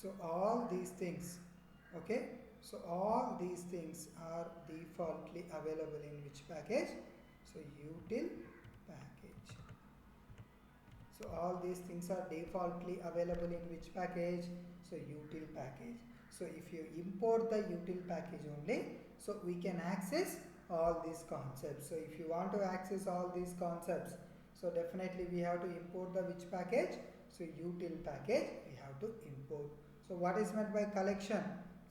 So all these things, okay, so all these things are defaultly available in which package? So util package. So all these things are defaultly available in which package? So util package. So if you import the util package only, so we can access all these concepts. So if you want to access all these concepts, so definitely we have to import the which package? So util package we have to import. So what is meant by collection?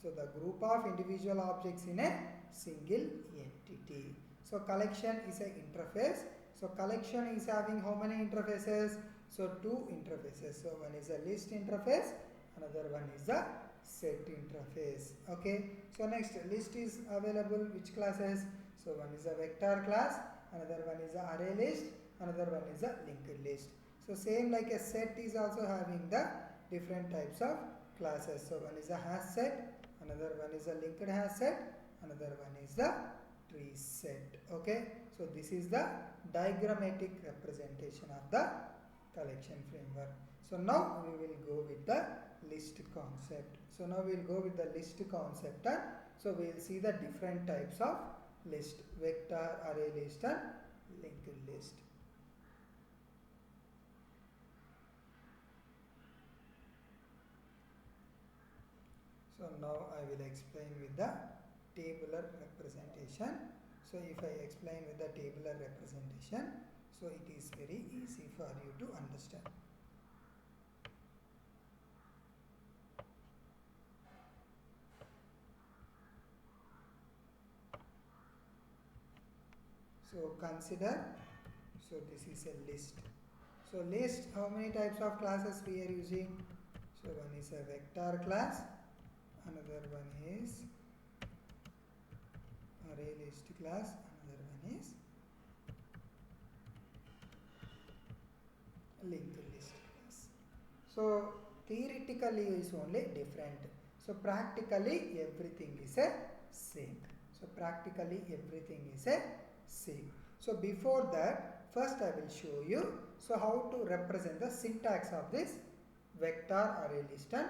So the group of individual objects in a single entity. So collection is an interface. So collection is having how many interfaces? So two interfaces. So one is a list interface, another one is a set interface. Okay. So next, list is available which classes? So one is a vector class, another one is a array list, another one is a linked list. So same like a set is also having the different types of classes. So one is a hash set, another one is a linked hash set, another one is the tree set. Okay. So this is the diagrammatic representation of the collection framework. So now we will go with the list concept. So now we will go with the list concept, and so we will see the different types of list: vector, array list and linked list. So now I will explain with the tabular representation. So if I explain with the tabular representation, so it is very easy for you to understand. So consider, so this is a list. So list, how many types of classes we are using? So one is a vector class, another one is array list class, another one is linked list class. So theoretically is only different. So practically everything is a same. So practically everything is a same. So before that, first I will show you so how to represent the syntax of this vector array list and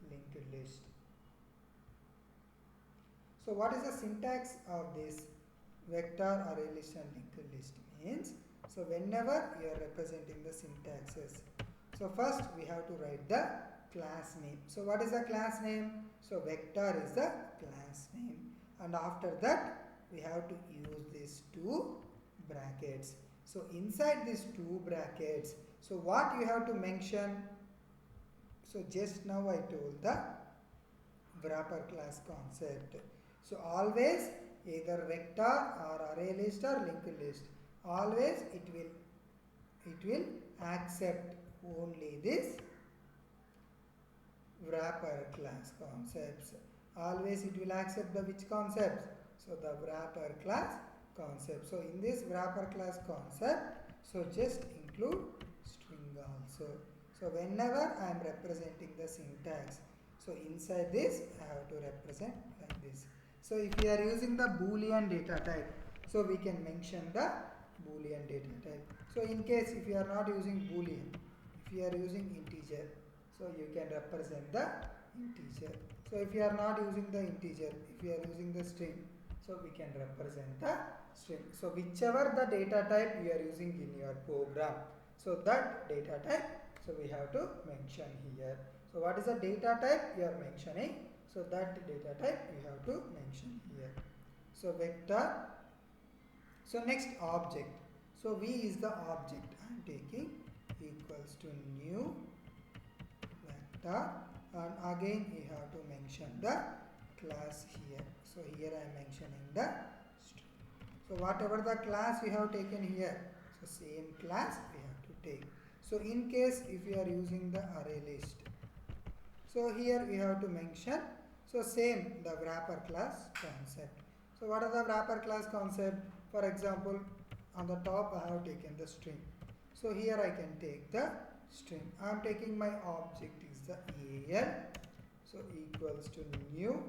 linked list. So what is the syntax of this vector array list and linked list means? So whenever you are representing the syntaxes, so first we have to write the class name. So what is the class name? So vector is the class name, and after that we have to use these two brackets. So inside these two brackets, so what you have to mention? So just now I told the wrapper class concept. So always either vector or array list or linked list, always it will accept only this wrapper class concepts. Always it will accept the which concepts? So the wrapper class concept. So in this wrapper class concept, so just include string also. So whenever I am representing the syntax, so inside this I have to represent like this. So if we are using the boolean data type, so we can mention the boolean data type. So in case if you are not using boolean, if you are using integer, so you can represent the integer. So if you are not using the integer, if you are using the string, so we can represent the string. So whichever the data type you are using in your program, so that data type, so we have to mention here. So what is the data type you are mentioning? So that data type you have to mention here. So vector. So next object. So v is the object. I am taking equals to new vector, and again you have to mention the class here. So here I am mentioning the string. So whatever the class we have taken here, so same class we have to take. So in case if you are using the array list, so here we have to mention, so same the wrapper class concept. So what are the wrapper class concept? For example, on the top I have taken the string. So here I can take the string. I am taking my object is the AL. So equals to new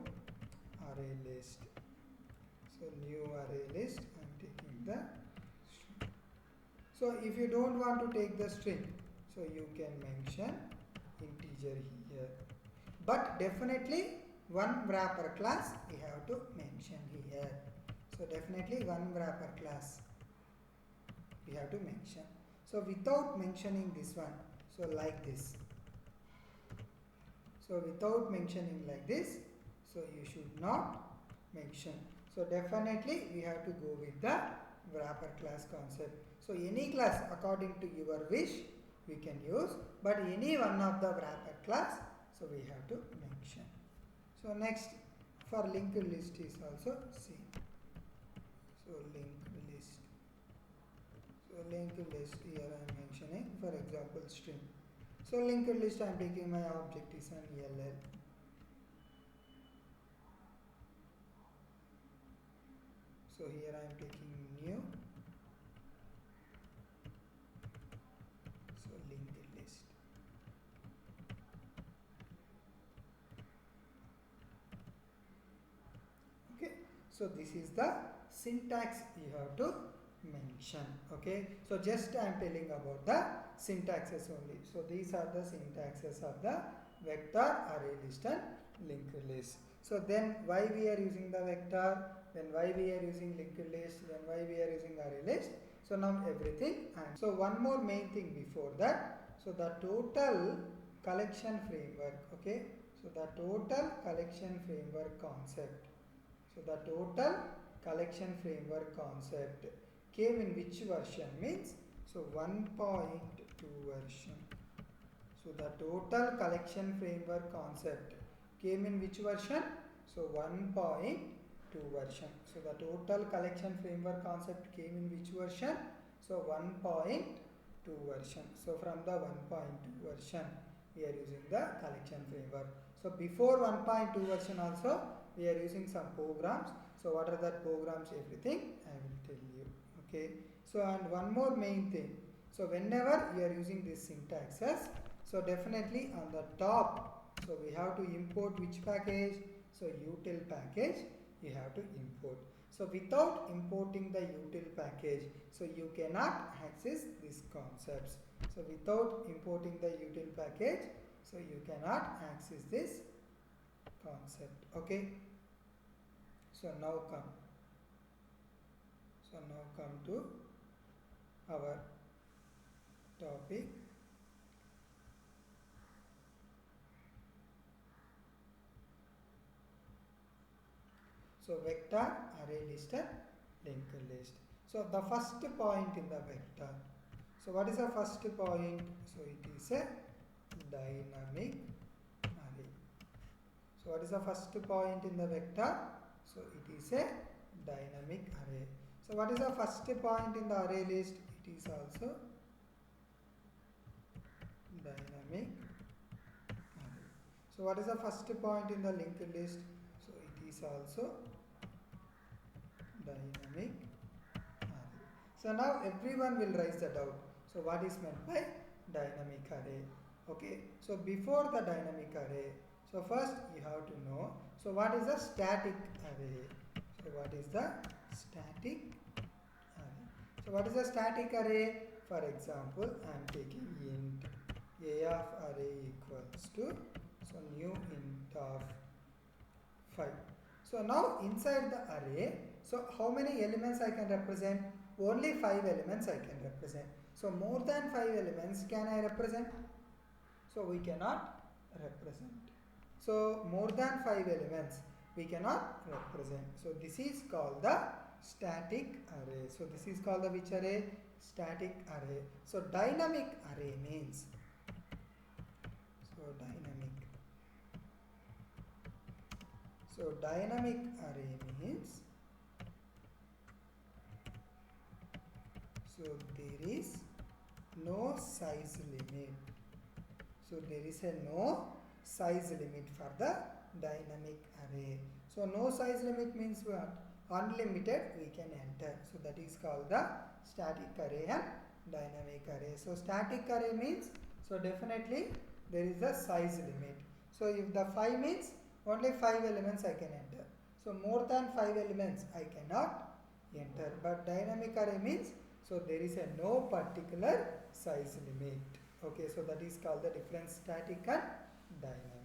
array list. So new array list, I am taking the string. So if you don't want to take the string, so you can mention integer here. but definitely one wrapper class we have to mention here. So definitely one wrapper class we have to mention. So without mentioning this one, so like this. So without mentioning like this, so you should not mention. So definitely we have to go with the wrapper class concept. So any class according to your wish we can use, but any one of the wrapper class, so we have to mention. So next, for linked list is also same. So linked list. So linked list here I am mentioning, for example, string. So linked list I am taking my object is an LL. So here I am taking new. So linked list. Okay. So this is the syntax you have to mention. Okay. So just I am telling about the syntaxes only. So these are the syntaxes of the vector, array list and linked list. So then why we are using the vector, then why we are using linked list, then why we are using array list. So now everything. And so one more main thing before that. So the total collection framework. Okay. So the total collection framework concept. So the total collection framework concept came in which version means, so 1.2 version. So the total collection framework concept came in which version? So 1.2 version. So the total collection framework concept came in which version? So 1.2 version. So from the 1.2 version we are using the collection framework. So before 1.2 version also we are using some programs. So what are that programs, everything I will tell you. Okay. So and one more main thing. So whenever you are using these syntaxes, so definitely on the top, so we have to import which package? So util package you have to import. So without importing the util package, so you cannot access these concepts. So without importing the util package, so you cannot access this concept. Okay. So now come. So now come to our topic. So vector, array list and linked list. So the first point in the vector. So what is the first point? So it is a dynamic array. So what is the first point in the vector? So it is a dynamic array. So what is the first point in the array list? It is also dynamic array. So what is the first point in the linked list? So it is also dynamic array. So now everyone will raise the doubt. So what is meant by dynamic array? Okay. So before the dynamic array, so first you have to know, so what is a static array? So what is the static array? So what is a static array? For example, I am taking int a of array equals to, so new int of 5. So now inside the array, so how many elements I can represent? Only 5 elements I can represent. So more than 5 elements can I represent? So we cannot represent. So more than 5 elements we cannot represent. So this is called the static array. So this is called the which array? Static array. So dynamic array means, so dynamic array means, so there is no size limit. So there is a no size limit for the dynamic array. So no size limit means what? Unlimited we can enter. So that is called the static array and dynamic array. So static array means, so definitely there is a size limit. So if the 5 means only 5 elements I can enter. So more than 5 elements I cannot enter. But dynamic array means, so there is a no particular size limit. Okay, so that is called the difference, static and dynamic.